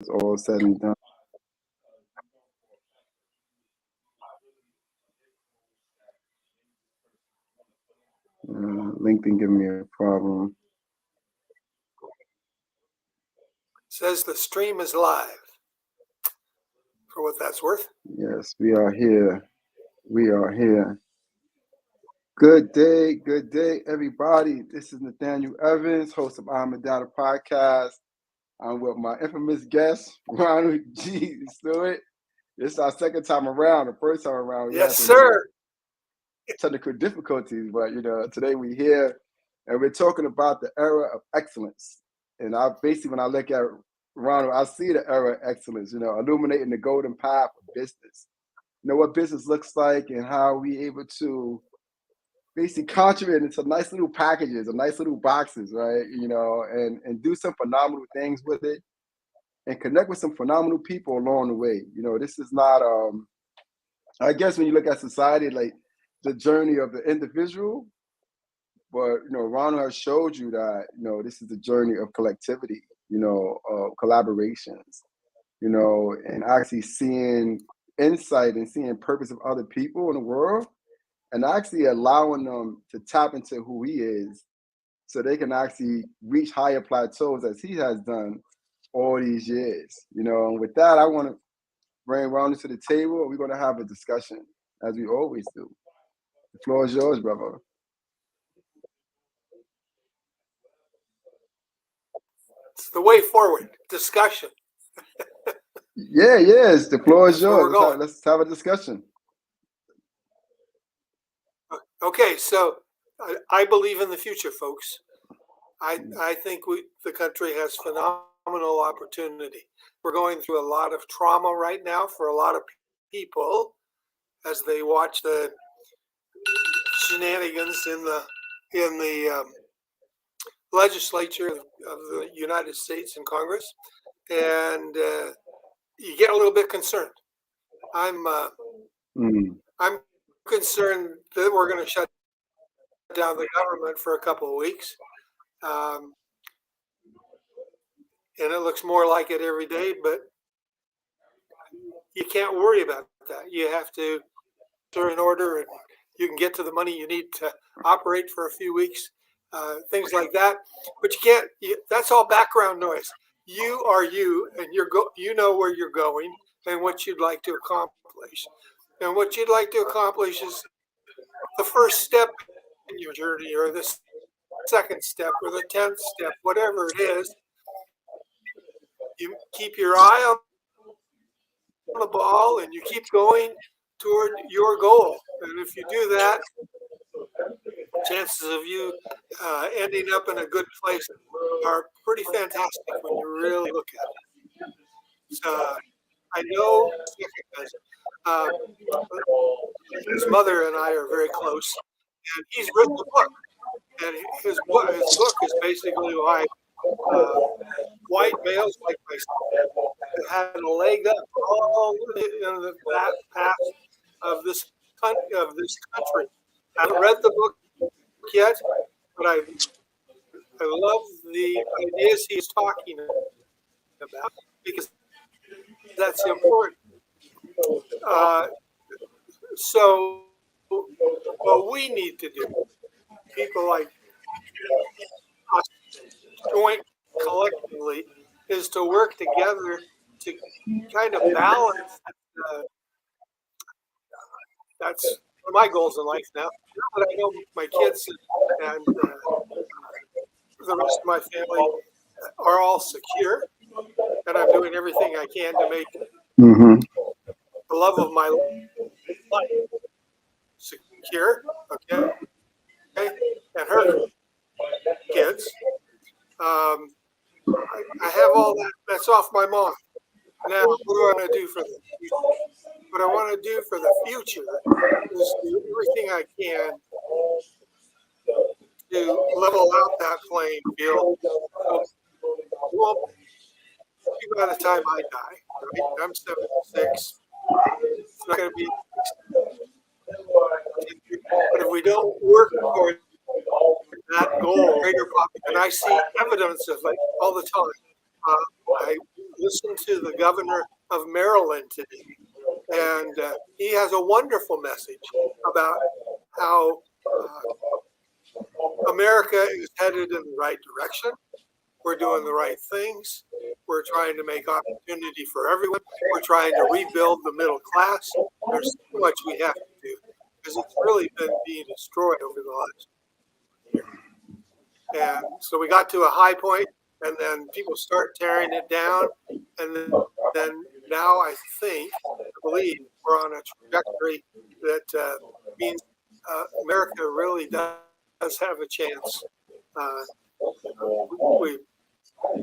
it's all said and done. LinkedIn giving me a problem. Says the stream is live. For what that's worth. Yes, we are here. We are here. Good day, everybody. This is Nathaniel Evans, host of IAMTHEDATA podcast. I'm with my infamous guest, Roland Stewart. This is our second time around. The first time around, yes, sir. Technical difficulties, but today we're here and we're talking about the era of excellence. And when I look at Ronald, I see the era of excellence, illuminating the golden path of business. What business looks like and how we able to basically contribute into nice little packages or nice little boxes, right? And do some phenomenal things with it and connect with some phenomenal people along the way. This is not, I guess when you look at society, like the journey of the individual, but, Ronald has showed you that, this is the journey of collectivity, collaborations, and actually seeing insight and seeing purpose of other people in the world and actually allowing them to tap into who he is so they can actually reach higher plateaus as he has done all these years. And with that, I want to bring Ronald to the table and we're going to have a discussion as we always do. The floor is yours, brother. It's the way forward. Discussion. Yes. The floor is yours. Let's have a discussion. Okay, so I believe in the future, folks. I think the country has phenomenal opportunity. We're going through a lot of trauma right now for a lot of people as they watch the shenanigans in the legislature of the United States and Congress, and you get a little bit concerned. I'm concerned that we're going to shut down the government for a couple of weeks, and it looks more like it every day. But you can't worry about that. You have to turn in order, and you can get to the money you need to operate for a few weeks. Things like that, but you can't. That's all background noise. You are you, and you know where you're going and what you'd like to accomplish. And what you'd like to accomplish is the first step in your journey, or the second step, or the 10th step, whatever it is. You keep your eye on the ball, and you keep going toward your goal. And if you do that, chances of you ending up in a good place are pretty fantastic when you really look at it. So I know his mother and I are very close, and he's written a book, and his book is basically why white males like myself had a leg up all in that path of this country. I haven't read the book yet, but I love the ideas he's talking about because that's important. So what we need to do, people like us, joint collectively, is to work together to kind of balance. That's my goals in life now. Now that I know my kids and the rest of my family are all secure, and I'm doing everything I can to make the love of my life secure, okay, and her kids. I have all that's off my mind. Now, what do I want to do for the future? What I want to do for the future is do everything I can to level out that playing field. Well, by the time I die, right? I'm 76. It's not going to be. But if we don't work toward that goal, greater population, and I see evidence of it all the time. I listen to the governor of Maryland today, and he has a wonderful message about how America is headed in the right direction. We're doing the right things. We're trying to make opportunity for everyone. We're trying to rebuild the middle class. There's so much we have to do because it's really been being destroyed over the last year. And so we got to a high point, and then people start tearing it down. And then now I believe we're on a trajectory that means America really does have a chance.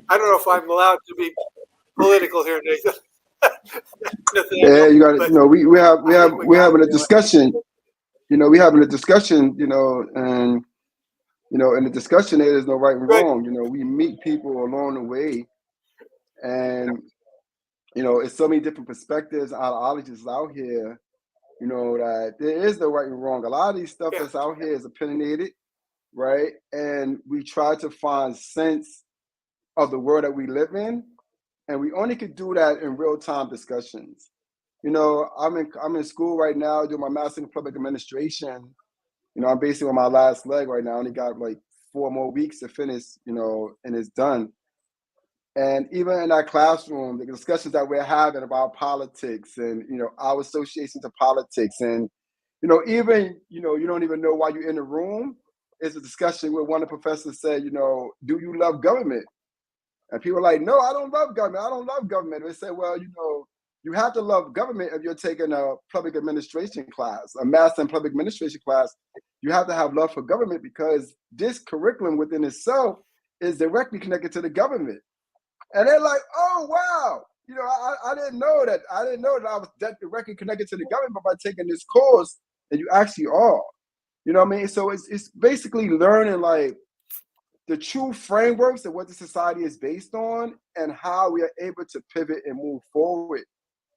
I don't know if I'm allowed to be political here, Nathan. Yeah, you got it. We're having a discussion. We're having a discussion. And in the discussion there's no right and wrong. We meet people along the way, and it's so many different perspectives, ideologies out here. That there is no right and wrong. A lot of these stuff that's out here is opinionated, right? And we try to find sense of the world that we live in, and we only could do that in real-time discussions. I'm in school right now doing my master's in public administration. I'm basically on my last leg right now. I only got like 4 more weeks to finish, and it's done. And even in that classroom, the discussions that we're having about politics and our association to politics, and even you don't even know why you're in the room. It's a discussion where one of the professors said, do you love government? And people are like, no, I don't love government. I don't love government. And they say, well, you have to love government if you're taking a public administration class, a master in public administration class. You have to have love for government because this curriculum within itself is directly connected to the government. And they're like, oh, wow. I didn't know that. I didn't know that I was directly connected to the government by taking this course. And you actually are. You know what I mean? So it's basically learning like the true frameworks of what the society is based on and how we are able to pivot and move forward.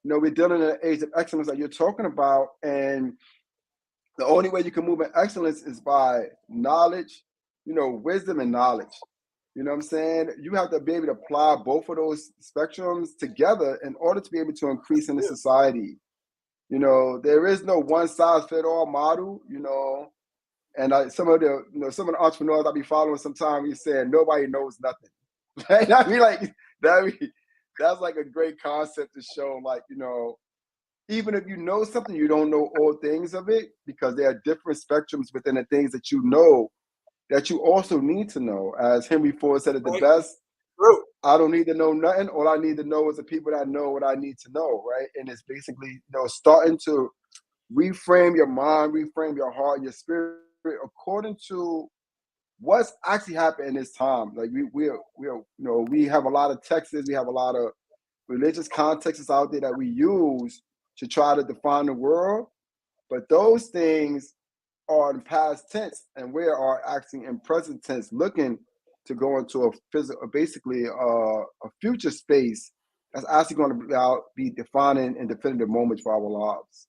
We're dealing in an age of excellence that you're talking about. And the only way you can move in excellence is by knowledge, wisdom and knowledge. You know what I'm saying? You have to be able to apply both of those spectrums together in order to be able to increase in the society. There is no one size fit all model, and some of the entrepreneurs I be following sometimes, we saying nobody knows nothing. Right? I mean, like that's like a great concept to show, like, even if you know something, you don't know all things of it because there are different spectrums within the things that you know that you also need to know. As Henry Ford said it the best, I don't need to know nothing. All I need to know is the people that know what I need to know, right? And it's basically, starting to reframe your mind, reframe your heart, your spirit according to what's actually happening in this time. Like we have a lot of texts, we have a lot of religious contexts out there that we use to try to define the world, but those things are in past tense, and we are actually in present tense, looking to go into a physical, basically a future space that's actually going to be defining and definitive moments for our lives.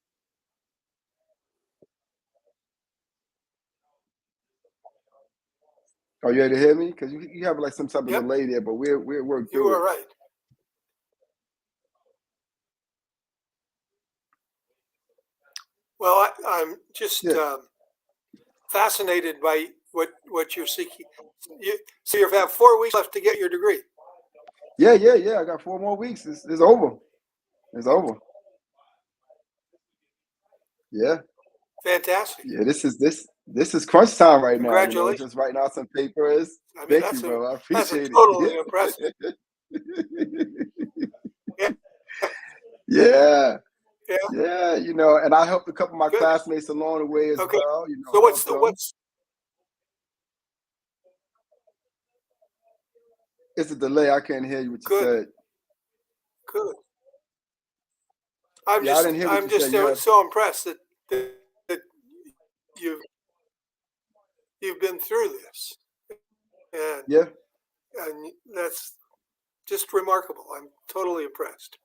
Are you able to hear me? Because you have like some type of delay there, but we're good. You are right. Well, I'm just fascinated by what you're seeking. So you have 4 weeks left to get your degree. Yeah. I got 4 more weeks. It's over. It's over. Yeah. Fantastic. Yeah, this is crunch time right now. Congratulations. Just writing out some papers. Thank you, bro. I appreciate it. Totally impressive. Yeah. And I helped a couple of my classmates along the way as well. So what's it's a delay. I can't hear you what you said. Good. I'm just so impressed that you've been through this. And that's just remarkable. I'm totally impressed.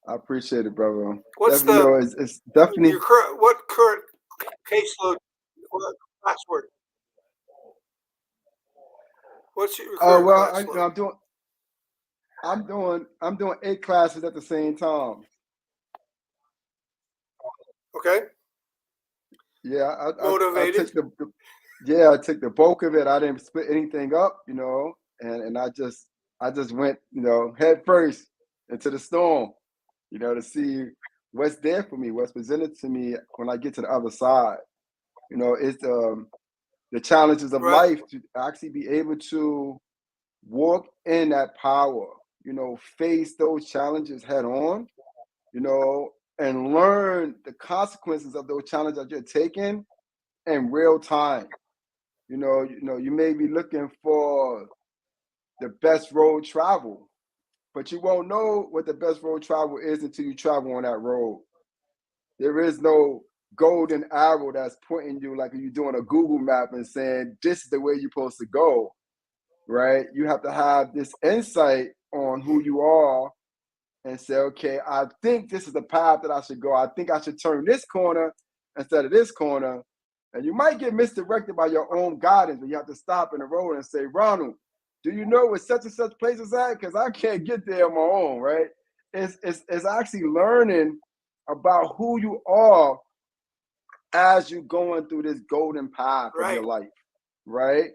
I appreciate it, brother. What's it's definitely your current caseload password? What's your current I'm doing. I'm doing 8 classes at the same time. Okay. Yeah, I Motivated. took I took the bulk of it. I didn't split anything up, and I just went, head first into the storm, to see what's there for me, what's presented to me when I get to the other side. It's the challenges of Right. life to actually be able to walk in that power, face those challenges head on, you know, and learn the consequences of those challenges that you're taking in real time. You may be looking for the best road travel, but you won't know what the best road travel is until you travel on that road. There is no golden arrow that's pointing you like you're doing a Google map and saying this is the way you're supposed to go, right? You have to have this insight on who you are and say, okay, I think this is the path that I should go. I think I should turn this corner instead of this corner. And you might get misdirected by your own guidance, but you have to stop in the road and say, Ronald, do you know where such and such place is at? Because I can't get there on my own, right? It's actually learning about who you are as you're going through this golden path of Right. your life, right?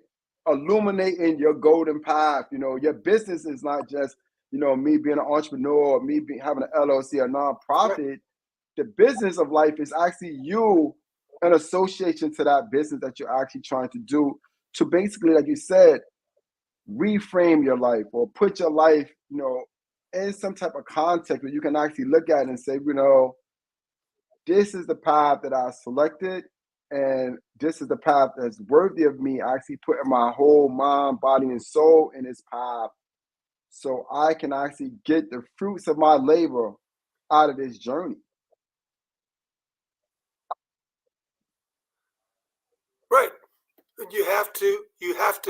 Illuminating your golden path. Your business is not just, me being an entrepreneur, having an LLC, a Right. nonprofit. The business of life is actually you in association to that business that you're actually trying to do to basically, like you said, reframe your life or put your life, in some type of context where you can actually look at it and say, this is the path that I selected, and this is the path that's worthy of me actually putting my whole mind, body, and soul in this path so I can actually get the fruits of my labor out of this journey. Right. You have to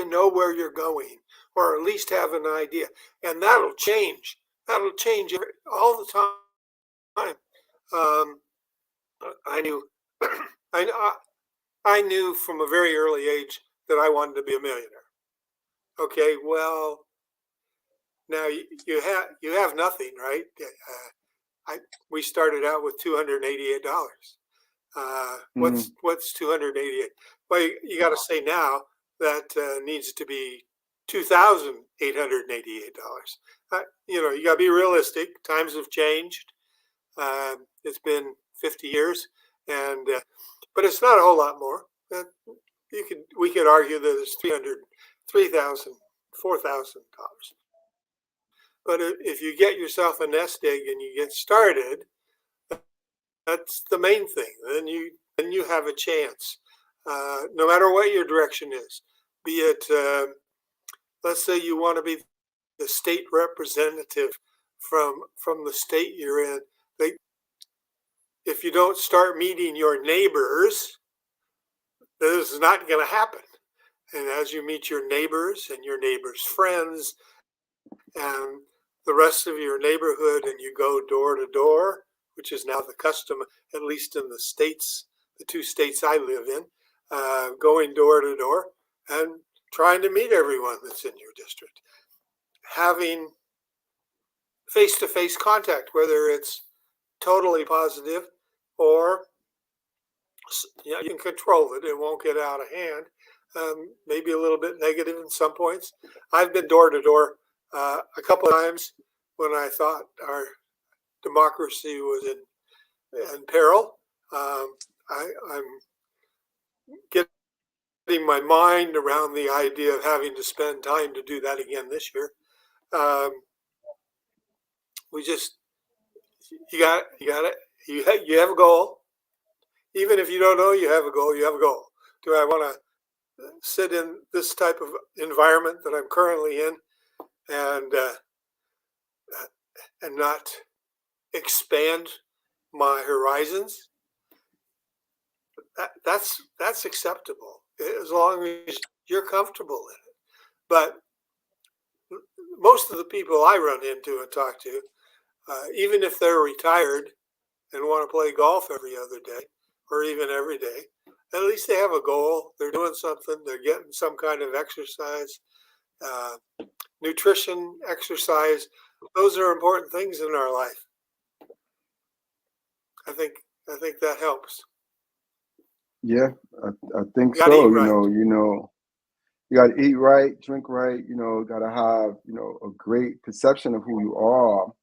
know where you're going, or at least have an idea, and that'll change. That'll change all the time. Um, I knew, I knew from a very early age that I wanted to be a millionaire. Okay, well, now you have nothing, right? We started out with $288. Mhm. What's 288? Well, you got to say now that needs to be $2,888. You got to be realistic. Times have changed. It's been 50 years, and but it's not a whole lot more. We could argue that it's 300, 3,000, $4,000. But if you get yourself a nest egg and you get started, that's the main thing. Then you have a chance, no matter what your direction is. Be it, let's say you want to be the state representative from the state you're in. If you don't start meeting your neighbors, this is not going to happen. And as you meet your neighbors and your neighbors' friends and the rest of your neighborhood, and you go door to door, which is now the custom, at least in the 2 states I live in, going door to door and trying to meet everyone that's in your district, having face-to-face contact, whether it's totally positive or you can control it. It won't get out of hand. Maybe a little bit negative in some points. I've been door to door a couple of times when I thought our democracy was in peril. I'm getting my mind around the idea of having to spend time to do that again this year. Um, we just you have a goal. Even if you don't know you have a goal, you have a goal. Do I want to sit in this type of environment that I'm currently in and not expand my horizons? That's acceptable as long as you're comfortable in it. But most of the people I run into and talk to, even if they're retired and want to play golf every other day or even every day, at least they have a goal. They're doing something. They're getting some kind of exercise, nutrition, exercise, those are important things in our life. I think that helps. Yeah, I think You gotta so. eat right. You got to eat right, drink right. Got to have a great perception of who you are,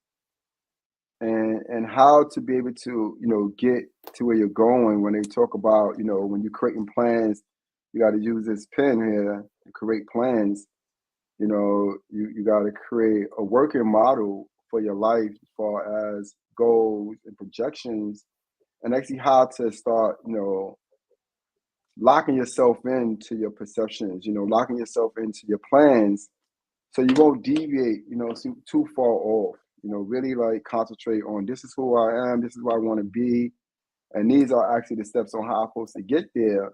and how to be able to get to where you're going. When they talk about when you're creating plans, you got to use this pen here to create plans. You got to create a working model for your life as far as goals and projections, and actually how to start locking yourself into your perceptions, locking yourself into your plans, so you won't deviate, too far off. Really like concentrate on, this is who I am, this is where I want to be, and these are actually the steps on how I'm supposed to get there.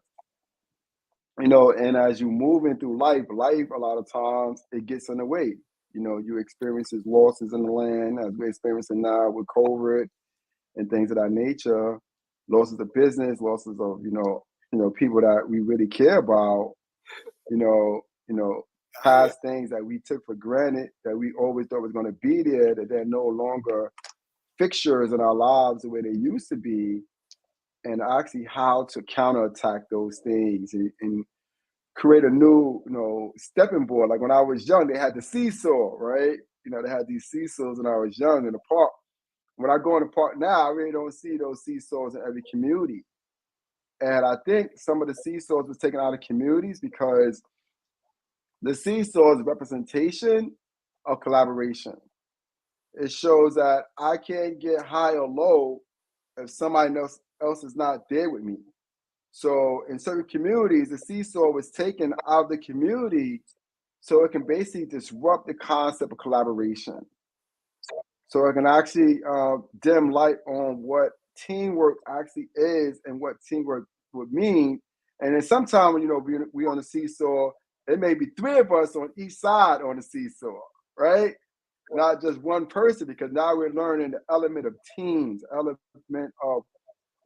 And as you moving through life, a lot of times it gets in the way. You experiences losses in the land, as we're experiencing now with COVID and things of that nature, losses of business, losses of people that we really care about, you know, you know, past things that we took for granted, that we always thought was going to be there, that they're no longer fixtures in our lives the way they used to be, and actually how to counterattack those things, and create a new, stepping board. Like when I was young, they had the seesaw, right? They had these seesaws when I was young in the park. When I go in the park now, I really don't see those seesaws in every community. And I think some of the seesaws was taken out of communities because the seesaw is representation of collaboration. It shows that I can't get high or low if somebody else is not there with me. So in certain communities, the seesaw was taken out of the community so it can basically disrupt the concept of collaboration. So it can actually dim light on what teamwork actually is and what teamwork would mean. And then sometimes, we on the seesaw, it may be three of us on each side on the seesaw, right? Not just one person, because now we're learning the element of teams, element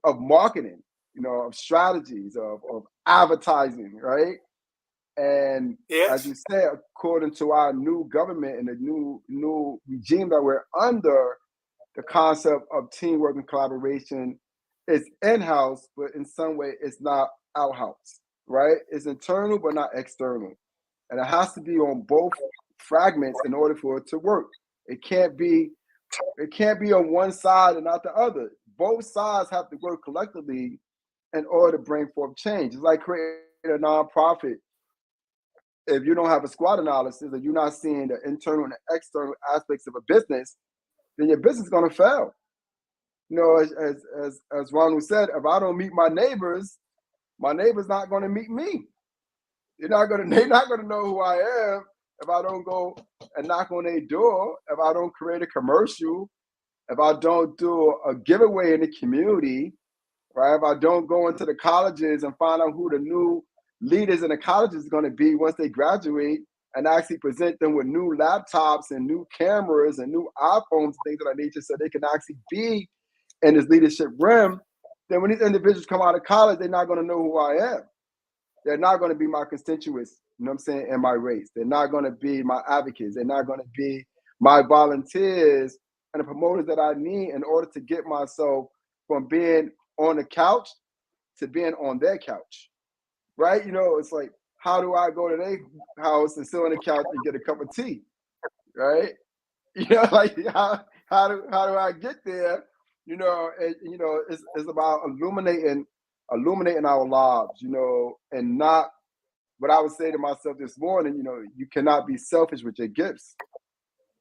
of marketing, of strategies, of advertising, right? And as Yes. you said, according to our new government and the new regime that we're under, the concept of teamwork and collaboration is in-house, but in some way it's not out-house, right? It's internal but not external. And it has to be on both fragments in order for it to work. It can't be on one side and not the other. Both sides have to work collectively in order to bring forth change. It's like creating a nonprofit. If you don't have a SWOT analysis and you're not seeing the internal and the external aspects of a business, then your business is going to fail. As Ronald said, if I don't meet my neighbor's not going to meet me. They're not going to know who I am if I don't go and knock on their door, if I don't create a commercial, if I don't do a giveaway in the community, right? If I don't go into the colleges and find out who the new leaders in the colleges is going to be once they graduate, and actually present them with new laptops and new cameras and new iPhones, things of that nature, so they can actually be in this leadership realm, then when these individuals come out of college, they're not going to know who I am. They're not going to be my constituents, in my race. They're not going to be my advocates. They're not going to be my volunteers and the promoters that I need in order to get myself from being on the couch to being on their couch, right? It's like, how do I go to their house and sit on the couch and get a cup of tea, right? Like how do I get there? It's about illuminating our lives, and not what I would say to myself this morning. You cannot be selfish with your gifts.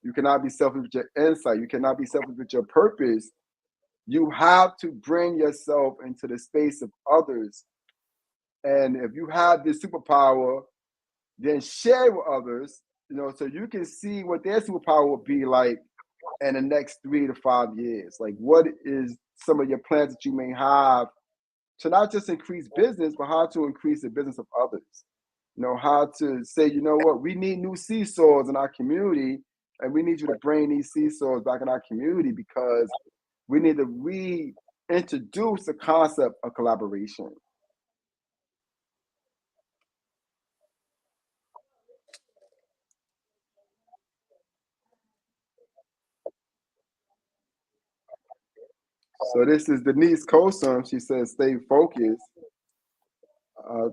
You cannot be selfish with your insight. You cannot be selfish with your purpose. You have to bring yourself into the space of others. And if you have this superpower, then share it with others, so you can see what their superpower will be like in the next 3 to 5 years. Like, what is some of your plans that you may have to not just increase business, but how to increase the business of others? How to say, what, we need new seesaws in our community, and we need you to bring these seesaws back in our community, because we need to reintroduce the concept of collaboration. So this is Denise Coulson. She says, "Stay focused." I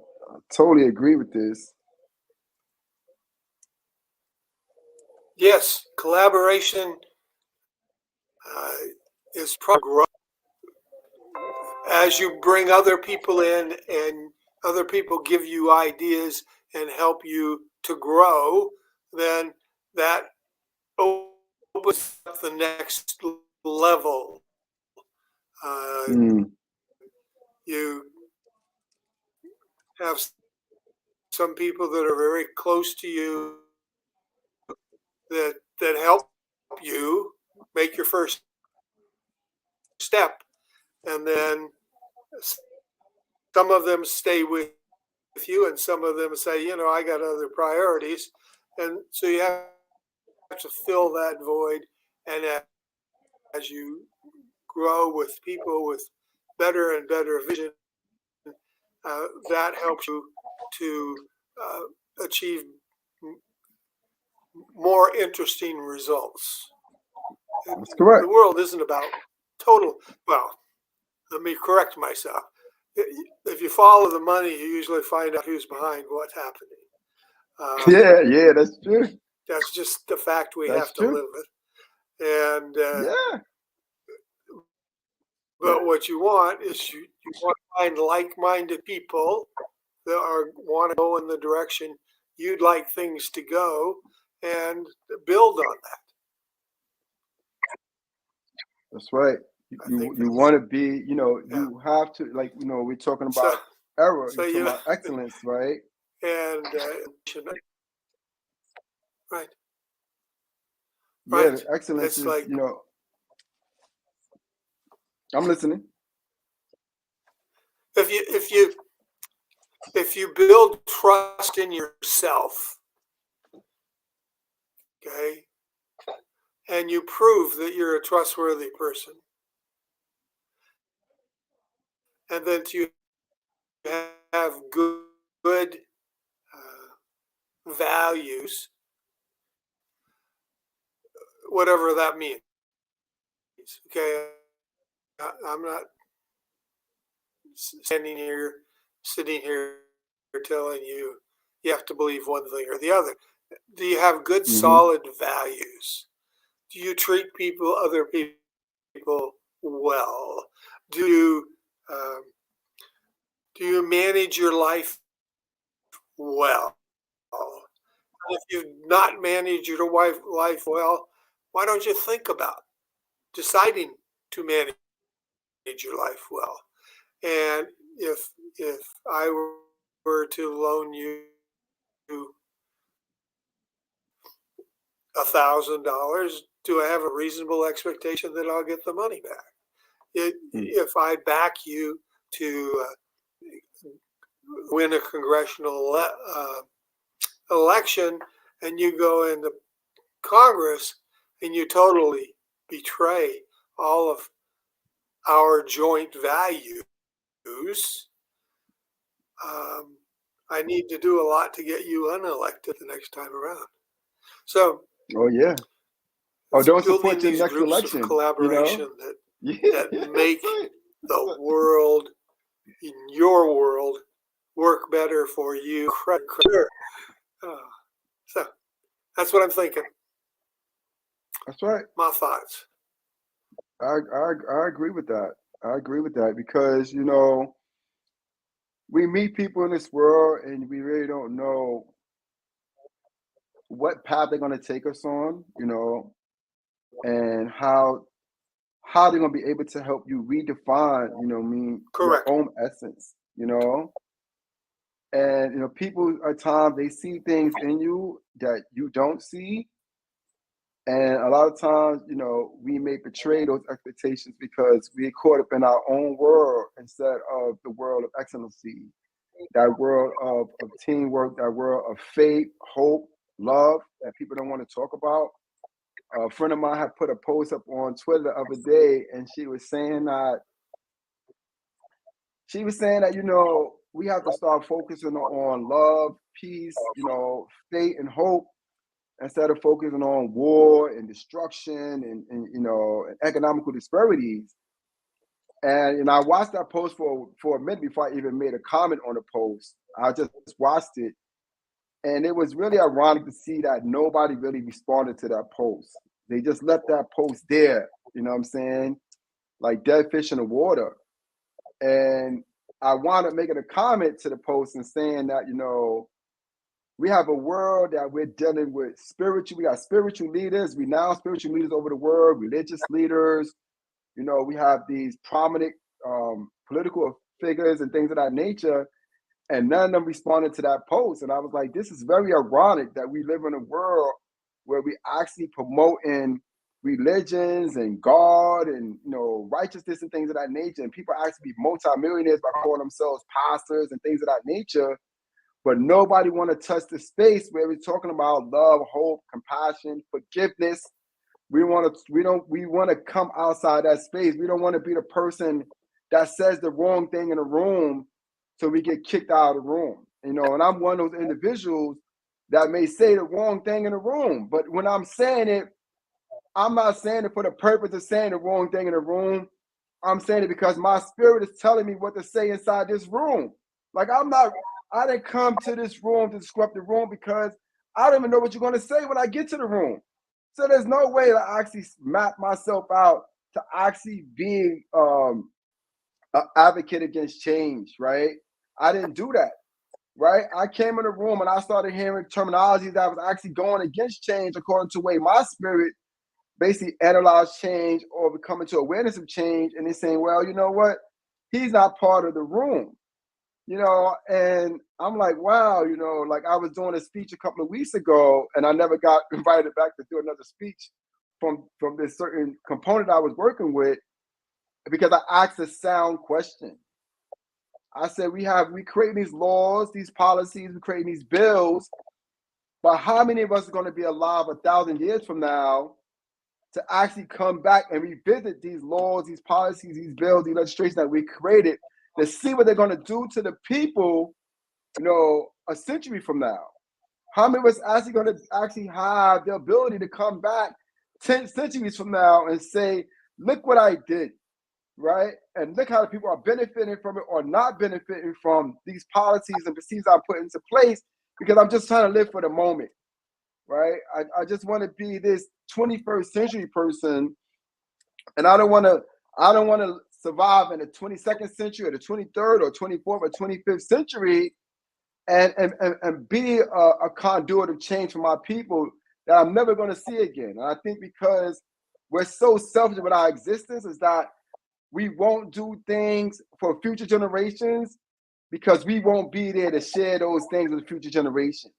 totally agree with this. Yes, collaboration is probably as you bring other people in and other people give you ideas and help you to grow, then that opens up the next level. You have some people that are very close to you that help you make your first step, and then some of them stay with you, and some of them say, I got other priorities, and so you have to fill that void. And as you grow with people with better and better vision, that helps you to achieve more interesting results. That's correct. The world isn't about total. Well, let me correct myself. If you follow the money, you usually find out who's behind what's happening. Yeah, that's true. That's just the fact we That's have to true. live with. And Yeah. but what you want is you want to find like-minded people that want to go in the direction you'd like things to go, and build on that. That's right. You want to be, you have to, like, we're talking about error, So you're talking about excellence, right? And right. Yeah, excellence it's is, like, I'm listening. If you build trust in yourself, okay, and you prove that you're a trustworthy person, and then you have good values, whatever that means. Okay, I'm not sitting here telling you have to believe one thing or the other. Do you have good, solid values? Do you treat other people well? Do you manage your life well? If you've not managed your life well, why don't you think about deciding to manage your life well? And if I were to loan you $1,000, do I have a reasonable expectation that I'll get the money back? If I back you to win a congressional election, and you go into Congress and you totally betray all of our joint values, I need to do a lot to get you unelected the next time around. So, oh yeah, don't support your these next groups election. Of collaboration that make the world, in your world, work better for you. So that's what I'm thinking. That's right. My thoughts. I agree with that. I agree with that because we meet people in this world and we really don't know what path they're going to take us on, and how they're going to be able to help you redefine, your own essence, and people at times they see things in you that you don't see, and a lot of times, we may betray those expectations because we're caught up in our own world instead of the world of excellency, that world of teamwork, that world of faith, hope, love that people don't want to talk about. A friend of mine had put a post up on Twitter the other day, and she was saying that we have to start focusing on love, peace, faith and hope, instead of focusing on war and destruction and economical disparities. And I watched that post for a minute before I even made a comment on the post. I just watched it, and it was really ironic to see that nobody really responded to that post. They just left that post there. You know what I'm saying? Like dead fish in the water. And I wound up making a comment to the post and saying that, we have a world that we're dealing with spiritual. We got spiritual leaders, renowned spiritual leaders over the world, religious leaders. We have these prominent political figures and things of that nature, and none of them responded to that post. And I was like, this is very ironic that we live in a world where we actually promoting religions and God and righteousness and things of that nature, and people actually be multimillionaires by calling themselves pastors and things of that nature. But nobody want to touch the space where we're talking about love, hope, compassion, forgiveness. We want to come outside that space. We don't want to be the person that says the wrong thing in a room so we get kicked out of the room. And I'm one of those individuals that may say the wrong thing in a room. But when I'm saying it, I'm not saying it for the purpose of saying the wrong thing in a room. I'm saying it because my spirit is telling me what to say inside this room. Like I didn't come to this room to disrupt the room because I don't even know what you're going to say when I get to the room. So there's no way to actually map myself out to actually being an advocate against change, right? I didn't do that, right? I came in the room and I started hearing terminology that was actually going against change according to the way my spirit basically analyzed change or coming to awareness of change. And they're saying, well, you know what? He's not part of the room. And I'm like, wow, like I was doing a speech a couple of weeks ago and I never got invited back to do another speech from this certain component I was working with because I asked a sound question. I said, we create these laws, these policies, we create these bills, but how many of us are going to be alive 1,000 years from now to actually come back and revisit these laws, these policies, these bills, these legislation that we created to see what they're going to do to the people, a century from now? How many of us actually going to actually have the ability to come back 10 centuries from now and say, look what I did, right? And look how the people are benefiting from it or not benefiting from these policies and procedures I put into place because I'm just trying to live for the moment, right? I just want to be this 21st century person, and I don't want to survive in the 22nd century or the 23rd or 24th or 25th century and be a conduit of change for my people that I'm never going to see again. And I think because we're so selfish with our existence is that we won't do things for future generations because we won't be there to share those things with future generations.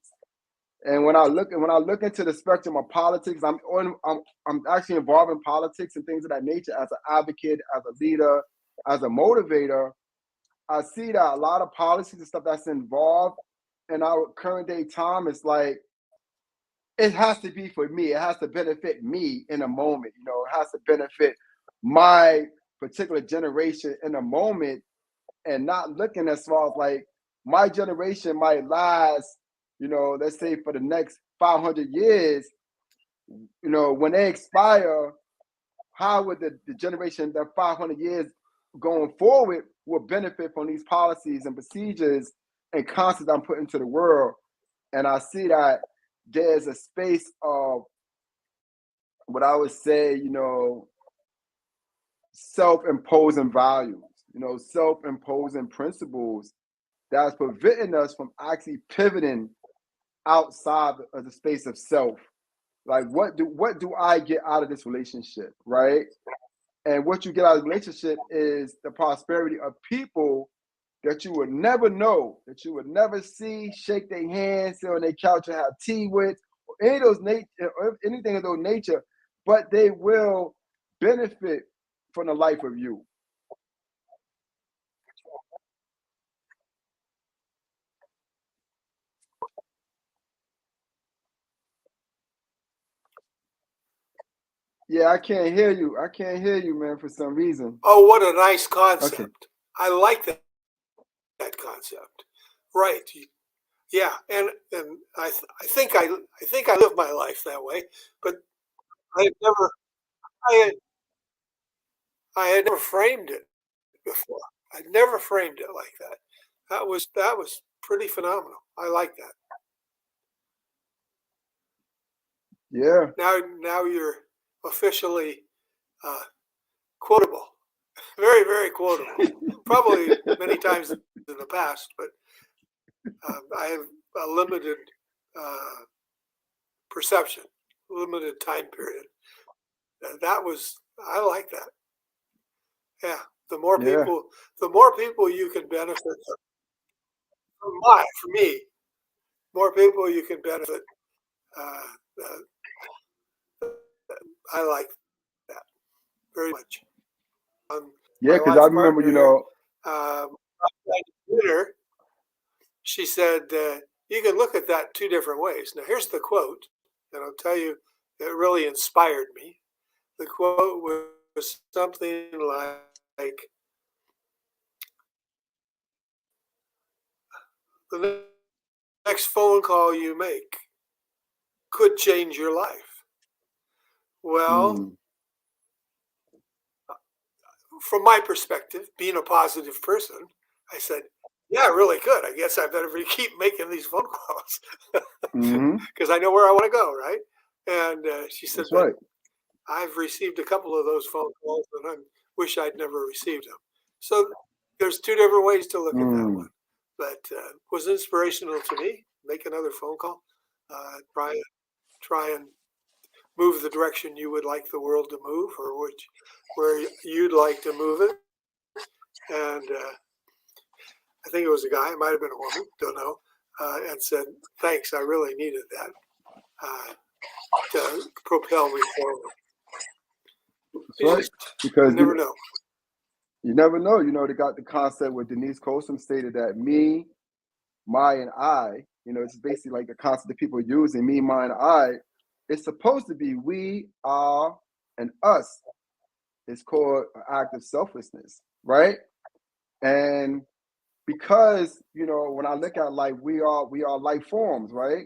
And when I look into the spectrum of politics, I'm actually involved in politics and things of that nature as an advocate, as a leader, as a motivator. I see that a lot of policies and stuff that's involved in our current day time is like, it has to be for me. It has to benefit me in a moment. It has to benefit my particular generation in a moment and not looking as far as like my generation might last, let's say for the next 500 years, when they expire, how would the generation that 500 years going forward will benefit from these policies and procedures and concepts I'm putting into the world? And I see that there's a space of what I would say, self-imposing values, self-imposing principles that's preventing us from actually pivoting outside of the space of self. Like, what do I get out of this relationship, right? And what you get out of the relationship is the prosperity of people that you would never know, that you would never see, shake their hands, sit on their couch and have tea with, or anything of those nature, but they will benefit from the life of you. Yeah, I can't hear you. I can't hear you, man, for some reason. Oh, what a nice concept. Okay. I like that concept. Right. Yeah, and I think I live my life that way, but I had never framed it before. I never framed it like that. That was pretty phenomenal. I like that. Yeah. Now you're officially quotable. Very, very quotable. Probably many times in the past, but I have a limited perception, limited time period. I like that. Yeah. The more Yeah. people you can benefit for me, more people you can benefit. I like that very much. Yeah, My because I life remember, partner here, dinner, she said, you can look at that two different ways. Now, here's the quote, and I'll tell you, it really inspired me. The quote was something like, the next phone call you make could change your life. Well, from my perspective, being a positive person, I said, yeah, really good. I guess I better keep making these phone calls because I know where I want to go, right? And she said, that's right. I've received a couple of those phone calls and I wish I'd never received them. So there's two different ways to look at that one. But was inspirational to me. Make another phone call. Try and move the direction you would like the world to move, or where you'd like to move it. And I think it was a guy. It might have been a woman. Don't know. And said, "Thanks. I really needed that to propel me forward." That's right. Because you never know. You never know. You know, they got the concept where Denise Colson stated that me, my, and I, you know, it's basically like the concept that people are using, me, my, and I. It's supposed to be we, our, and us. It's called an act of selflessness, right? And because, you know, when I look at life, we are life forms, right?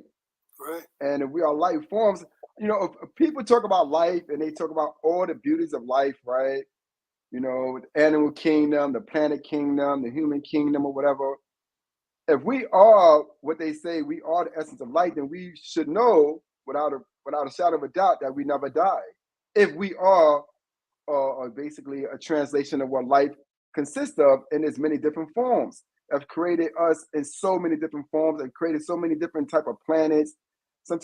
Right. And if we are life forms, you know, if people talk about life and they talk about all the beauties of life, right? You know, the animal kingdom, the planet kingdom, the human kingdom, or whatever. If we are what they say, we are the essence of light, then we should know without a shadow of a doubt that we never die. If we are basically a translation of what life consists of in its many different forms, have created us in so many different forms, and created so many different type of planets, some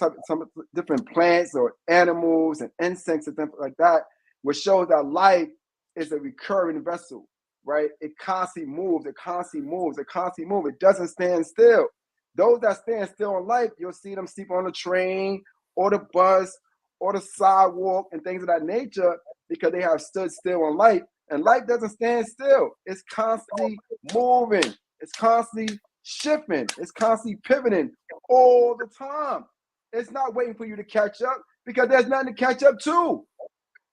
different plants or animals and insects and things like that, which shows that life is a recurring vessel, right? It constantly moves, it constantly moves, it constantly moves. It doesn't stand still. Those that stand still in life, you'll see them sleep on the train or the bus or the sidewalk and things of that nature because they have stood still in life. And life doesn't stand still. It's constantly moving. It's constantly shifting. It's constantly pivoting all the time. It's not waiting for you to catch up because there's nothing to catch up to.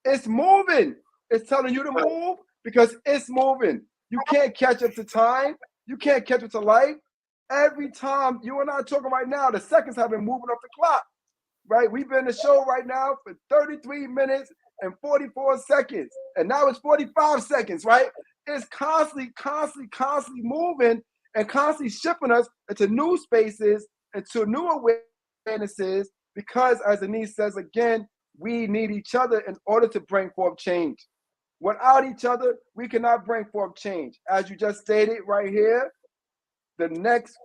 It's moving. It's telling you to move because it's moving. You can't catch up to time. You can't catch up to life. Every time you and I are talking right now, the seconds have been moving up the clock, right? We've been in the show right now for 33 minutes and 44 seconds. And now it's 45 seconds, right? It's constantly moving and constantly shifting us into new spaces, into new awarenesses, because as Denise says again, we need each other in order to bring forth change. Without each other, we cannot bring forth change. As you just stated right here, the next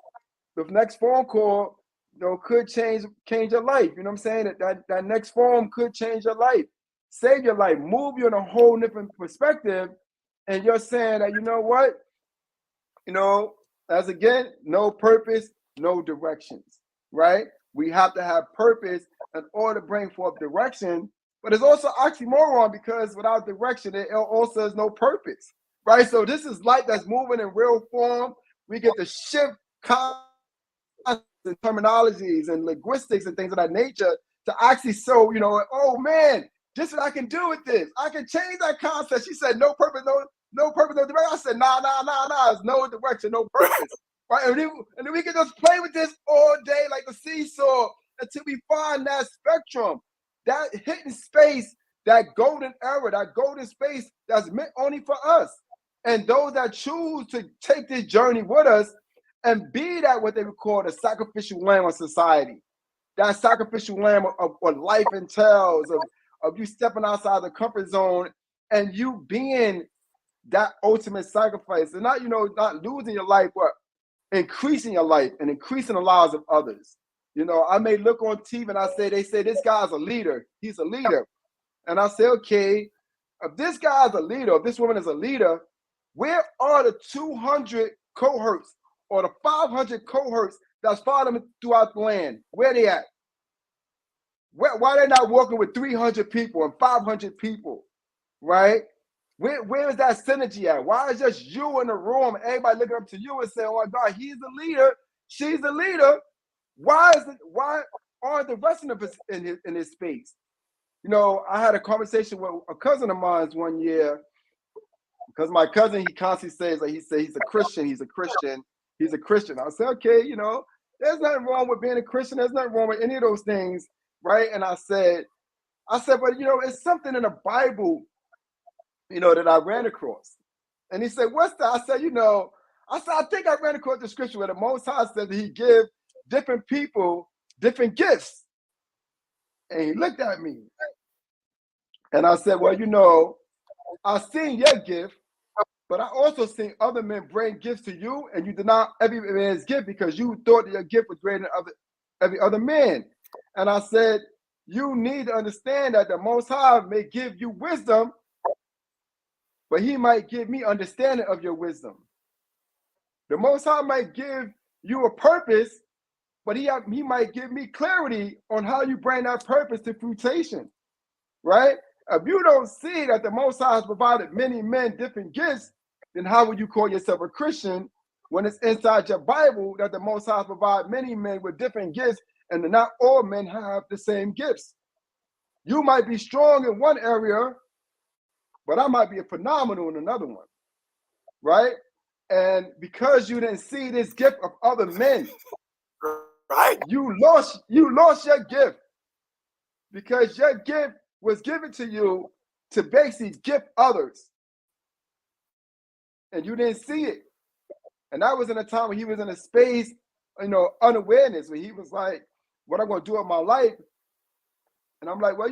phone call, you know, could change your life. You know what I'm saying? That next phone could change your life, save your life, move you in a whole different perspective. And you're saying that, you know what? You know, as again, no purpose, no directions, right? We have to have purpose in order to bring forth direction. But it's also oxymoron because without direction, it also has no purpose, right? So this is light that's moving in real form. We get to shift and terminologies and linguistics and things of that nature to actually show, you know, oh man, this is what I can do with this. I can change that concept. She said, no purpose, no purpose, no direction. I said, nah. It's no direction, no purpose. Right? And then we can just play with this all day like a seesaw until we find that spectrum, that hidden space, that golden era, that golden space that's meant only for us. And those that choose to take this journey with us and be that what they would call the sacrificial lamb of society, that sacrificial lamb of what life entails, of you stepping outside the comfort zone and you being that ultimate sacrifice, and not, not losing your life, but increasing your life and increasing the lives of others. I may look on TV and they say this guy's a leader. He's a leader. And I say, okay, if this guy's a leader, if this woman is a leader, where are the 200 cohorts or the 500 cohorts that's following throughout the land? Where they at? Why are they not working with 300 people and 500 people, right? Where is that synergy at? Why is just you in the room, everybody looking up to you and saying, oh my God, he's the leader, she's the leader. Why aren't the rest of us in his space? I had a conversation with a cousin of mine one year, because my cousin, he constantly says that he's a Christian, he's a Christian. I said, okay, there's nothing wrong with being a Christian. There's nothing wrong with any of those things, right? And I said, but it's something in the Bible, that I ran across. And he said, what's that? I said, I think I ran across the scripture where the Most High said that he give different people different gifts. And he looked at me. And I said, well, I've seen your gift, but I also seen other men bring gifts to you, and you deny every man's gift because you thought that your gift was greater than every other man. And I said, you need to understand that the Most High may give you wisdom, but he might give me understanding of your wisdom. The Most High might give you a purpose, but he might give me clarity on how you bring that purpose to fruition, right? If you don't see that the Most High has provided many men different gifts, then how would you call yourself a Christian when it's inside your Bible that the Most High has provided many men with different gifts, and not all men have the same gifts? You might be strong in one area, but I might be a phenomenal in another one, right? And because you didn't see this gift of other men, right, you lost your gift, because your gift was given to you to basically gift others, and you didn't see it. And that was in a time when he was in a space, unawareness, where he was like, what I'm going to do with my life? And I'm like, well,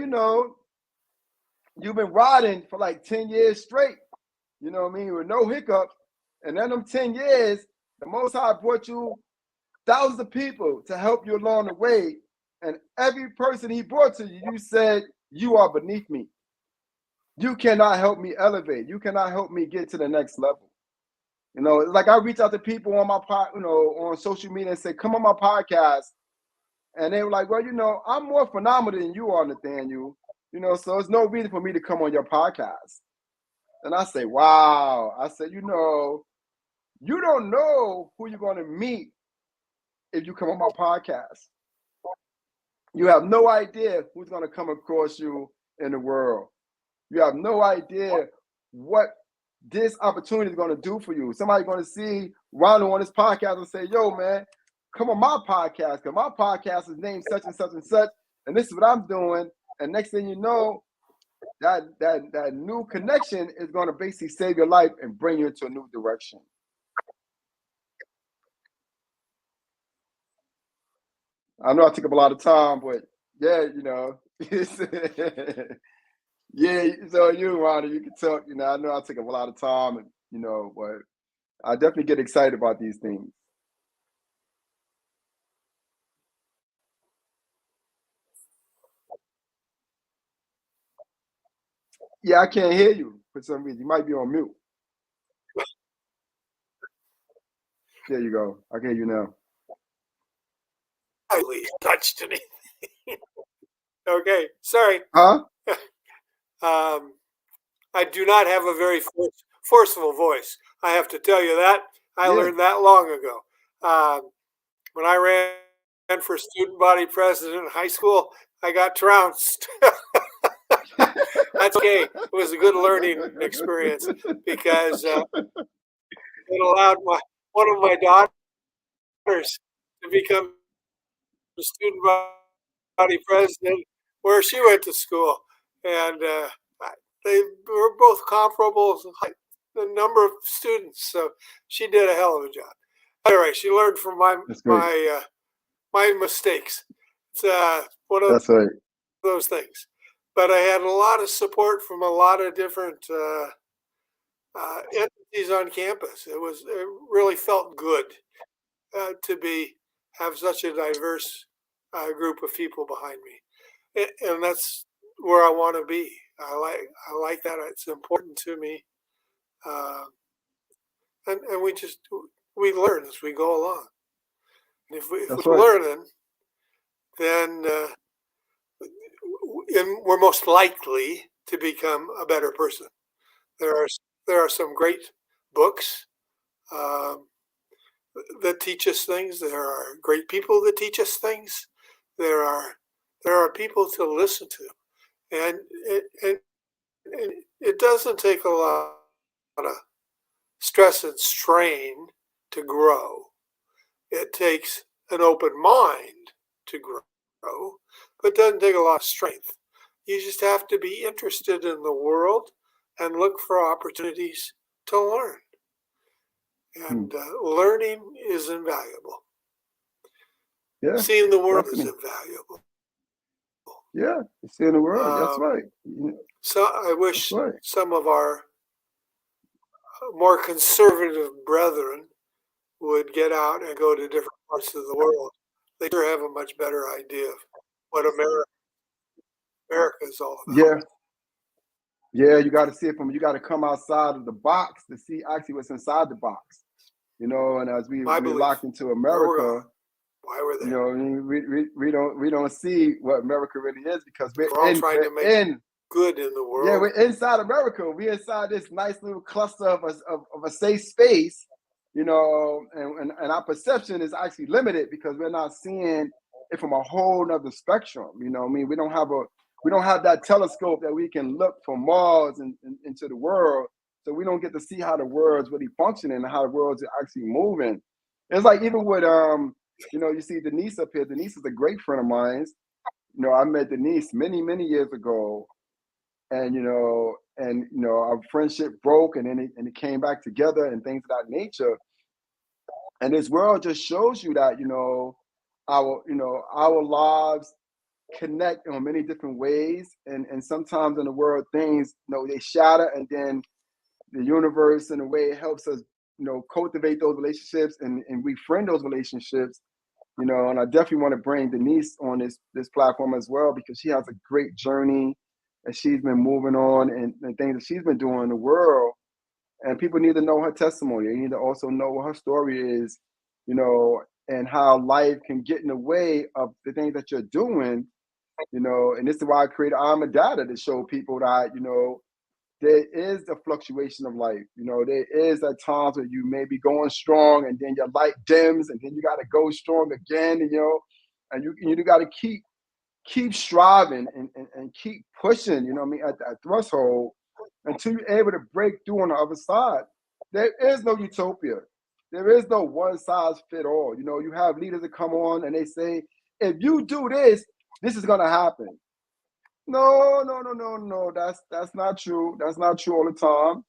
you've been riding for like 10 years straight, with no hiccups. And in them 10 years, the Most High brought you thousands of people to help you along the way. And every person he brought to you, you said, you are beneath me. You cannot help me elevate. You cannot help me get to the next level. It's like I reach out to people on my on social media and say, come on my podcast. And they were like, well, I'm more phenomenal than you are, Nathaniel. So there's no reason for me to come on your podcast. And I say, wow. I said, you don't know who you're going to meet if you come on my podcast. You have no idea who's going to come across you in the world. You have no idea what this opportunity is going to do for you. Somebody's going to see Ronald on this podcast and say, yo, man, come on my podcast, because my podcast is named such and such and such, and this is what I'm doing. And next thing you know, that new connection is going to basically save your life and bring you into a new direction. I know I took up a lot of time, but yeah, yeah. So Ronald, you can talk. I know I took up a lot of time, and but I definitely get excited about these things. Yeah, I can't hear you for some reason. You might be on mute. There you go. I can hear you now. I really touched anything. Okay, sorry. Huh? I do not have a very forceful voice. I have to tell you that. I learned that long ago. When I ran for student body president in high school, I got trounced. That's okay. It was a good learning experience, because it allowed one of my daughters to become the student body president where she went to school. And they were both comparable. a number of students. So she did a hell of a job. Anyway, she learned from my mistakes. It's one of That's right. those things. But I had a lot of support from a lot of different entities on campus. It really felt good to have such a diverse group of people behind me, and that's where I want to be. I like that. It's important to me, and we learn as we go along. And if That's we're right. learning, then we're most likely to become a better person. There are some great books um, that teach us things. There are great people that teach us things. There are people to listen to, and it doesn't take a lot of stress and strain to grow. It takes an open mind to grow, but it doesn't take a lot of strength. You just have to be interested in the world and look for opportunities to learn. And learning is invaluable. Yeah, Seeing the world is definitely. invaluable. Yeah, seeing the world. That's right. So I That's wish right. some of our more conservative brethren would get out and go to different parts of the world. They sure have a much better idea of what America is all about. Yeah. Yeah, you got to see it you got to come outside of the box to see actually what's inside the box. And as we're locked into America, why we're there. We don't see what America really is because we're all trying to make good in the world. Yeah, we're inside America. We're inside this nice little cluster of a safe space, and our perception is actually limited because we're not seeing it from a whole nother spectrum. We don't have that telescope that we can look from Mars and into the world. So we don't get to see how the world's really functioning and how the world's actually moving. It's like even with you see Denise up here. Denise is a great friend of mine. I met Denise many, many years ago, and our friendship broke, and then it came back together and things of that nature. And this world just shows you that our lives connect in many different ways, and sometimes in the world things they shatter, and then the universe in a way it helps us cultivate those relationships and refriend those relationships. And I definitely want to bring Denise on this platform as well because she has a great journey and she's been moving on and things that she's been doing in the world, and people need to know her testimony. They need to also know what her story is, and how life can get in the way of the things that you're doing. And this is why I created IAMTHEDATA to show people that, there is a fluctuation of life. There is at times where you may be going strong and then your light dims and then you got to go strong again, and you got to keep striving and keep pushing, at that threshold until you're able to break through on the other side. There is no utopia. There is no one size fit all. You have leaders that come on and they say, if you do this, this is going to happen. No. That's not true. That's not true all the time.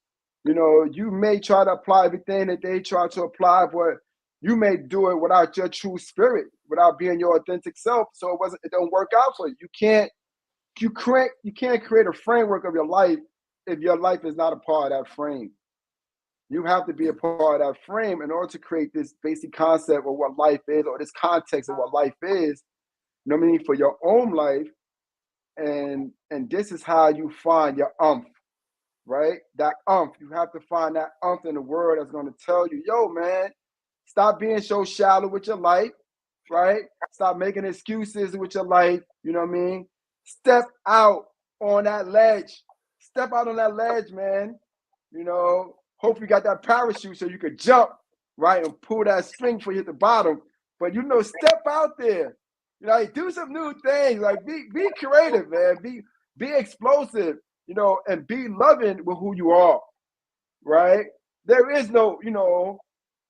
You may try to apply everything that they try to apply, but you may do it without your true spirit, without being your authentic self. So it don't work out for you. You can't create a framework of your life if your life is not a part of that frame. You have to be a part of that frame in order to create this basic concept of what life is, or this context of what life is. For your own life. And this is how you find your right? That you have to find that in the world that's going to tell you, yo, man, stop being so shallow with your life, right? Stop making excuses with your life, Step out on that ledge. Step out on that ledge, man. Hope you got that parachute so you could jump, right? And pull that string for you hit the bottom. But, step out there. Do some new things. Like be creative, man. Be explosive, and be loving with who you are, right? There is no,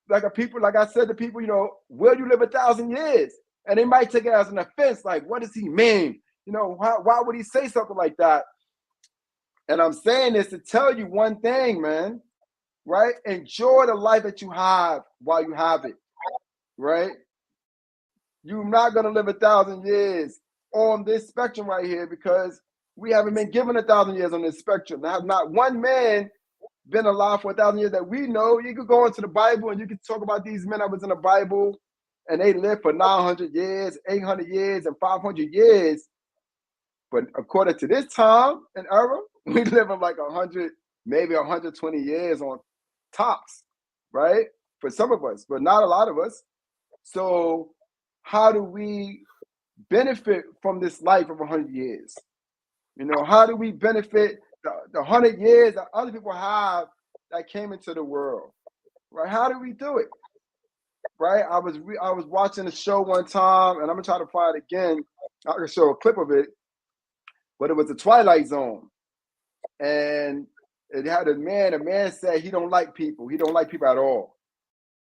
like I said to people, will you live 1,000 years? And they might take it as an offense. Like, what does he mean? Why would he say something like that? And I'm saying this to tell you one thing, man. right? Enjoy the life that you have while you have it, right? You're not going to live 1,000 years on this spectrum right here because we haven't been given 1,000 years on this spectrum. There has not one man been alive for 1,000 years that we know. You could go into the Bible and you could talk about these men that was in the Bible and they lived for 900 years, 800 years, and 500 years. But according to this time and era, we live in like 100, maybe 120 years on tops, right? For some of us, but not a lot of us. So how do we benefit from this life of 100 years? You know, how do we benefit the 100 years that other people have that came into the world, right? How do we do it, right? I was watching a show one time, and I'm gonna try to find it again. I can show a clip of it, but it was the Twilight Zone, and it had a man. A man said he don't like people. He don't like people at all,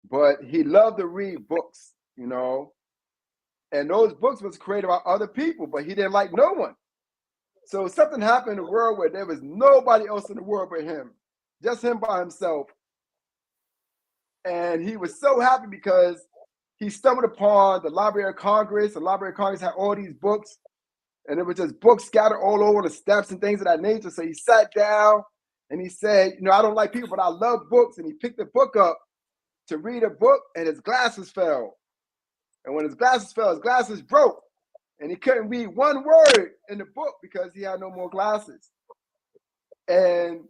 but he loved to read books, you know. And those books was created by other people, but he didn't like no one. So something happened in the world where there was nobody else in the world but him, just him by himself. And he was so happy because he stumbled upon the Library of Congress. The Library of Congress had all these books, and it was just books scattered all over the steps and things of that nature. So he sat down and he said, you know, I don't like people, but I love books. And he picked the book up to read a book, and his glasses fell. And when his glasses fell, his glasses broke. And he couldn't read one word in the book because he had no more glasses. And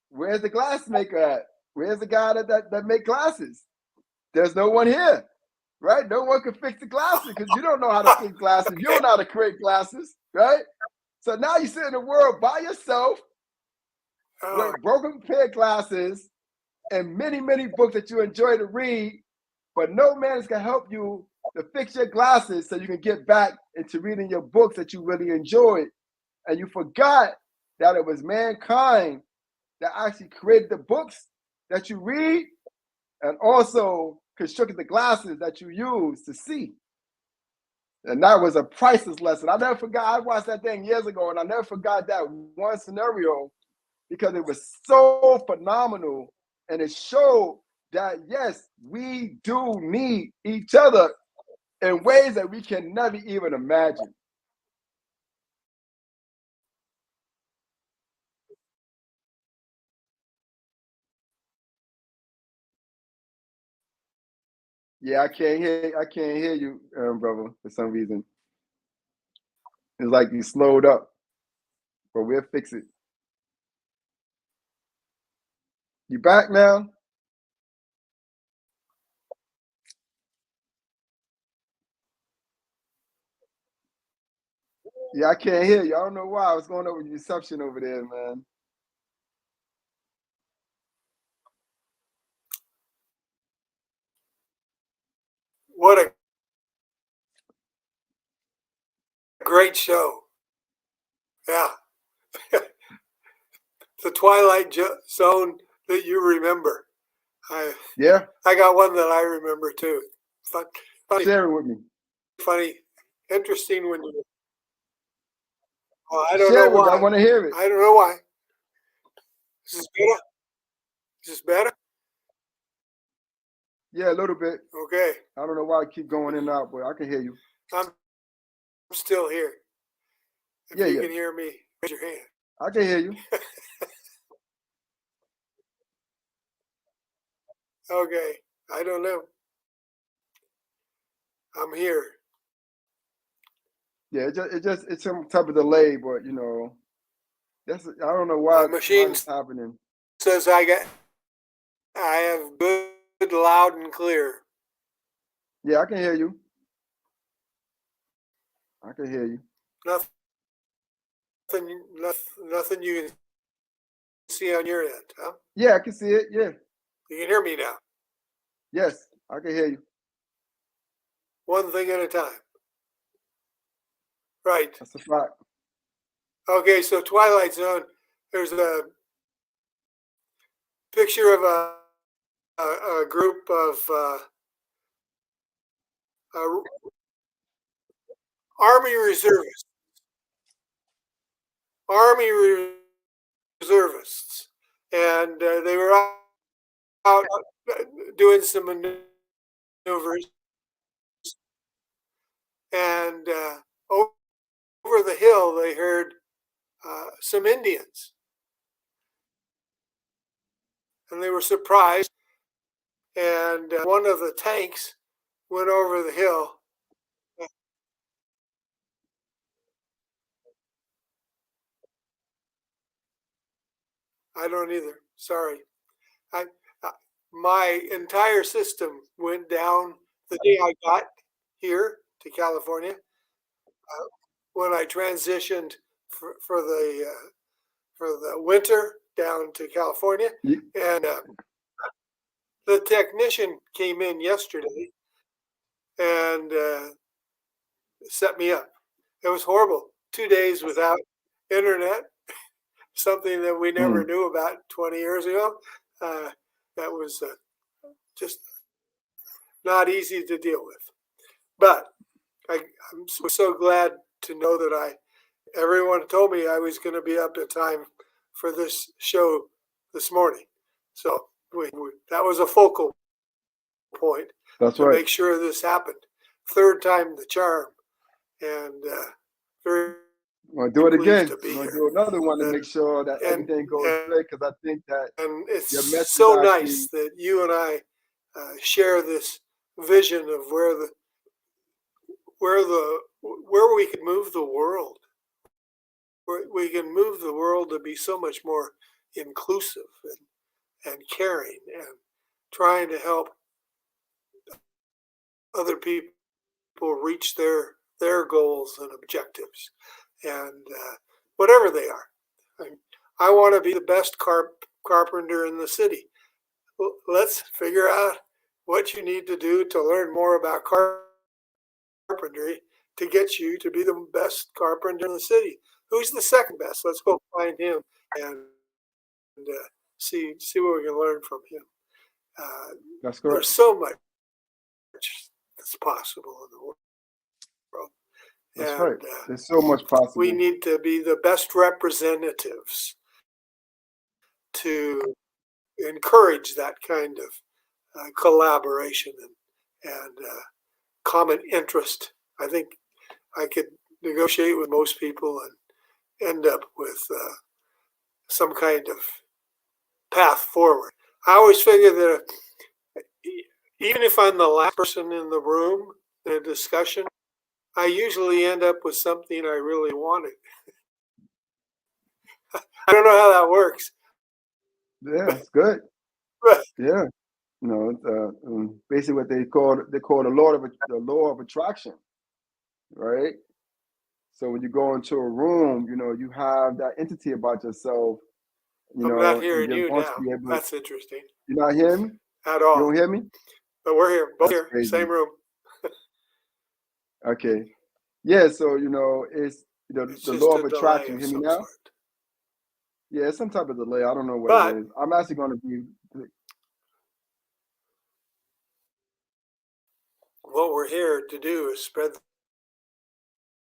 where's the glass maker at? Where's the guy that make glasses? There's no one here, right? No one can fix the glasses because you don't know how to fix glasses. You don't know how to create glasses, right? So now you sit in the world by yourself with broken pair of glasses and many, many books that you enjoy to read, but no man is gonna help you to fix your glasses so you can get back into reading your books that you really enjoyed. And you forgot that it was mankind that actually created the books that you read and also constructed the glasses that you use to see. And that was a priceless lesson. I never forgot. I watched that thing years ago, and I never forgot that one scenario because it was so phenomenal. And it showed that, yes, we do need each other in ways that we can never even imagine. Yeah, I can't hear you, brother, for some reason. It's like you slowed up, but we'll fix it. You back now? Yeah, I can't hear you. I don't know why. What's going on with your reception over there, man? What a great show. Yeah. The Twilight Zone that you remember. Yeah. I got one that I remember too. Funny, Share it with me. funny, interesting when you. Well, I don't Share know it with me. why. I want to hear it. I don't know why. Is this better? Is this better? Yeah, a little bit. Okay. I don't know why I keep going in and out, but I can hear you. I'm still here. If Yeah, you yeah. can hear me, raise your hand. I can hear you. Okay. I don't know. I'm here. Yeah, it's some type of delay, but you know, I don't know My why machine it's happening. says I have good, loud, and clear. Yeah, I can hear you. I can hear you. Nothing you can see on your end, huh? Yeah, I can see it. Yeah. You can hear me now. Yes, I can hear you. One thing at a time. Right. That's a fact. Okay, so Twilight Zone, there's a picture of a group of Army reservists, and they were out doing some maneuvers, and over the hill they heard some Indians, and they were surprised. And one of the tanks went over the hill. I don't either. Sorry. I, my entire system went down the day I got here to California. When I transitioned for the winter down to California, and the technician came in yesterday and set me up. It was horrible. 2 days without internet, something that we never knew about 20 years ago. That was just not easy to deal with. But I'm so glad to know that everyone told me I was going to be up in time for this show this morning. So that was a focal point. That's to right. make sure this happened. Third time the charm. And very We'll do it again. We'll do another one to make sure that everything goes good, because I think that and it's your message so actually, nice that you and I share this vision of where we can move the world. Where we can move the world to be so much more inclusive and caring and trying to help other people reach their goals and objectives, and whatever they are. I want to be the best carpenter in the city. Well, let's figure out what you need to do to learn more about carpentry to get you to be the best carpenter in the city. Who's the second best? Let's go find him and see what we can learn from him. That's correct. There's so much that's possible in the world. That's right. There's so much possible. We need to be the best representatives to encourage that kind of collaboration and common interest. I think I could negotiate with most people and end up with some kind of path forward. I always figure that even if I'm the last person in the room in a discussion, I usually end up with something I really wanted. I don't know how that works. Yeah, it's good. Yeah, basically what they call the law of attraction, right? So when you go into a room, you have that entity about yourself. I'm not hearing you now. That's interesting. You're not hearing me at all. You don't hear me? But we're here, both That's here, crazy. same room. Okay. Yeah, so it's the law of attraction. You hear me now? Sort. Yeah, it's some type of delay. I don't know what it is. I'm actually going to be. What we're here to do is spread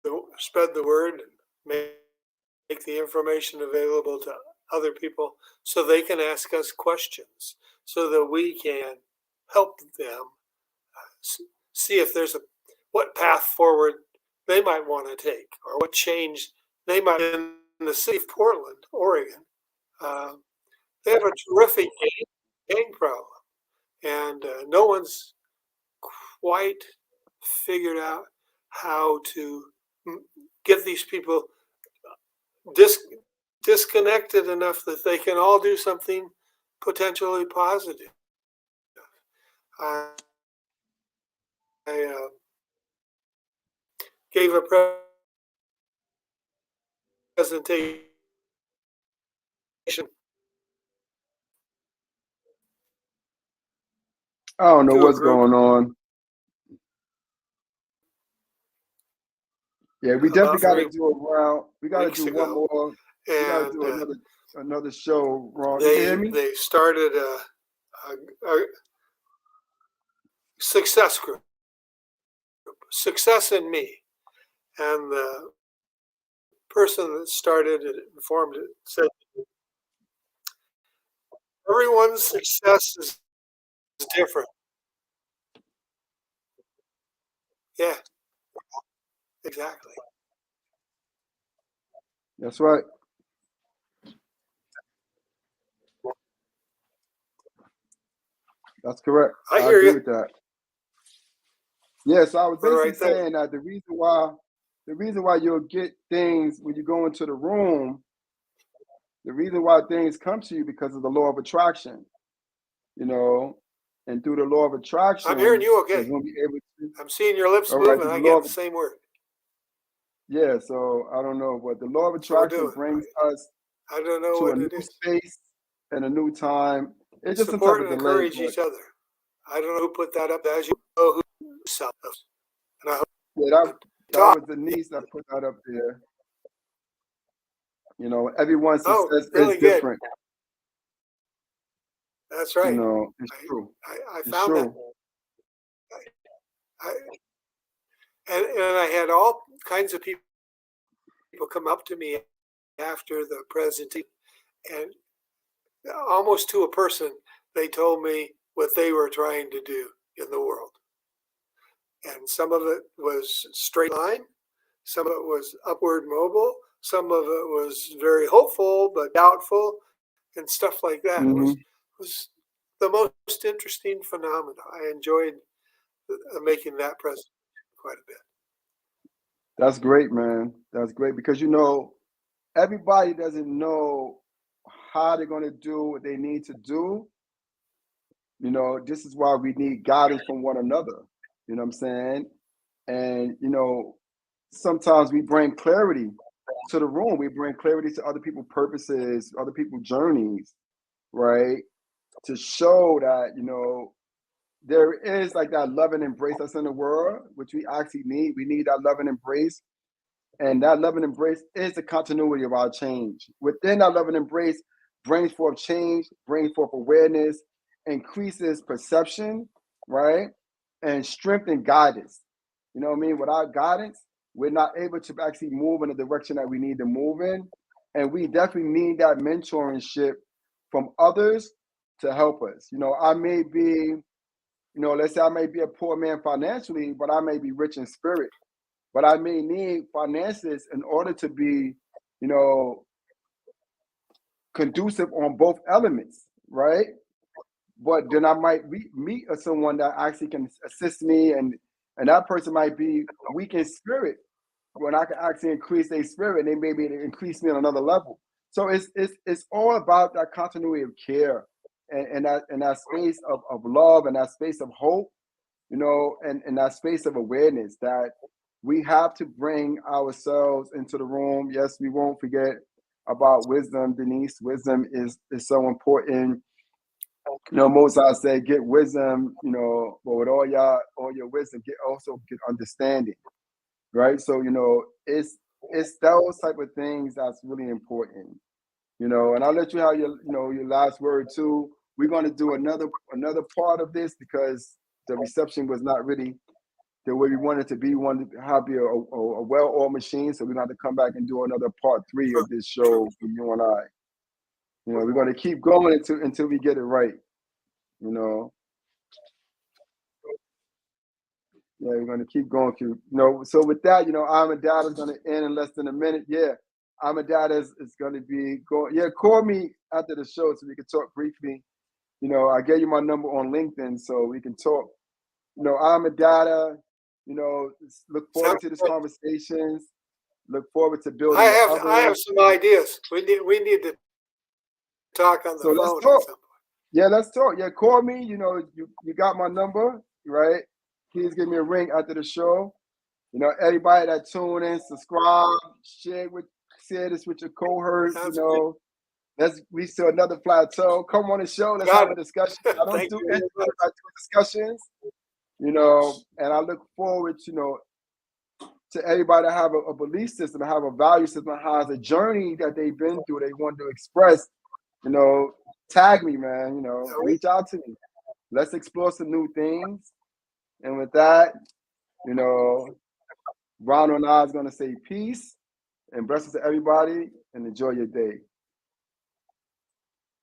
the word and make the information available to other people so they can ask us questions, so that we can help them see if there's what path forward they might want to take, or what change they might. In the city of Portland, Oregon, they have a terrific gang problem, and no one's quite figured out how to get these people disconnected enough that they can all do something potentially positive. I gave a presentation. I don't know what's going on. Yeah, we definitely got to do a round. We got to do one more. We got to do another show, Ron. You can hear me? They started a success group, Success in Me, and the person that started it, informed it, said Everyone's success is different. Yeah, exactly. That's right. That's correct. I I hear agree you. with that. Yeah, so I was We're basically right there. saying that the reason why you'll get things when you go into the room, the reason why things come to you because of the law of attraction, you know, and through the law of I'm hearing attraction you is okay. when we able to. I'm seeing your lips All move, right, and through I the law get of the same word. yeah. So I don't know, but the law of That's what we're attraction doing. brings us I don't know to a what new it is. space and a new time. It's just some type Support of and delay, encourage but each other. I don't know who put that up, as you know who self. And I hope yeah, that talk. was Denise that put that up there. You know, everyone's Oh, success is really good. different. That's You right. know, it's true. I It's found that. true. I, and I had all kinds of people come up to me after the presentation, and almost to a person, they told me what they were trying to do in the world. And some of it was straight line, some of it was upward mobile, some of it was very hopeful but doubtful, and stuff like that. It Hmm. was the most interesting phenomena. I enjoyed making that presentation quite a bit. That's great, man. That's great because you know everybody doesn't know how they're going to do what they need to do. You know, this is why we need guidance from one another. You know what I'm saying? And you know, sometimes we bring clarity to the room. We bring clarity to other people's purposes, other people's journeys, right? To show that, you know, there is like that love and embrace that's in the world, which we actually need. We need that love and embrace. And that love and embrace is the continuity of our change. Within that love and embrace brings forth change, brings forth awareness, increases perception, right? And strength and guidance. You know what I mean? Without guidance, we're not able to actually move in the direction that we need to move in. And we definitely need that mentorship from others to help us. You know, I may be, let's say I may be a poor man financially, but I may be rich in spirit. But I may need finances in order to be, you know, conducive on both elements, right? But then I might meet someone that actually can assist me, and that person might be weak in spirit. When I can actually increase their spirit, they may be able to increase me on another level. So it's all about that continuity of care and that space of love and that space of hope, you know, and that space of awareness that we have to bring ourselves into the room. Yes, we won't forget about wisdom, Denise. Wisdom is so important. You know, Moses said, "Get wisdom." You know, but with all your wisdom, get understanding. Right. So you know, it's those type of things that's really important. You know, and I'll let you have your last word too. We're going to do another part of this because the reception was not really the way we wanted to be. We wanted to have a well-oiled machine, so we're going to have to come back and do another part 3 True, of this true. show for you and I. You know, we're going to keep going until we get it right. You know, yeah, we're going to keep going. So with that, IAMTHEDATA is going to end in less than a minute. Yeah, IAMTHEDATA is going to be going. Yeah, call me after the show so we can talk briefly. You know, I gave you my number on LinkedIn so we can talk. You know, IAMTHEDATA. You know, look forward Sounds to these good. conversations. Look forward to building with I have others. some ideas. We need to talk on the So let's phone at talk. some point. Yeah, let's talk. Yeah, call me. You know, you got my number, right? Please give me a ring after the show. You know, everybody that tune in, subscribe, share this with your cohorts. You Sounds good. know, let's reach to another plateau. Come on the show. Let's have Got a discussion. it. I don't Thank do you very interviews. much. I do discussions. You know, and I look forward, to everybody to have a belief system, to have a value system, has a journey that they've been through, they want to express. You know, tag me, man. You know, reach out to me. Let's explore some new things. And with that, you know, Ronald and I is going to say peace and blessings to everybody and enjoy your day.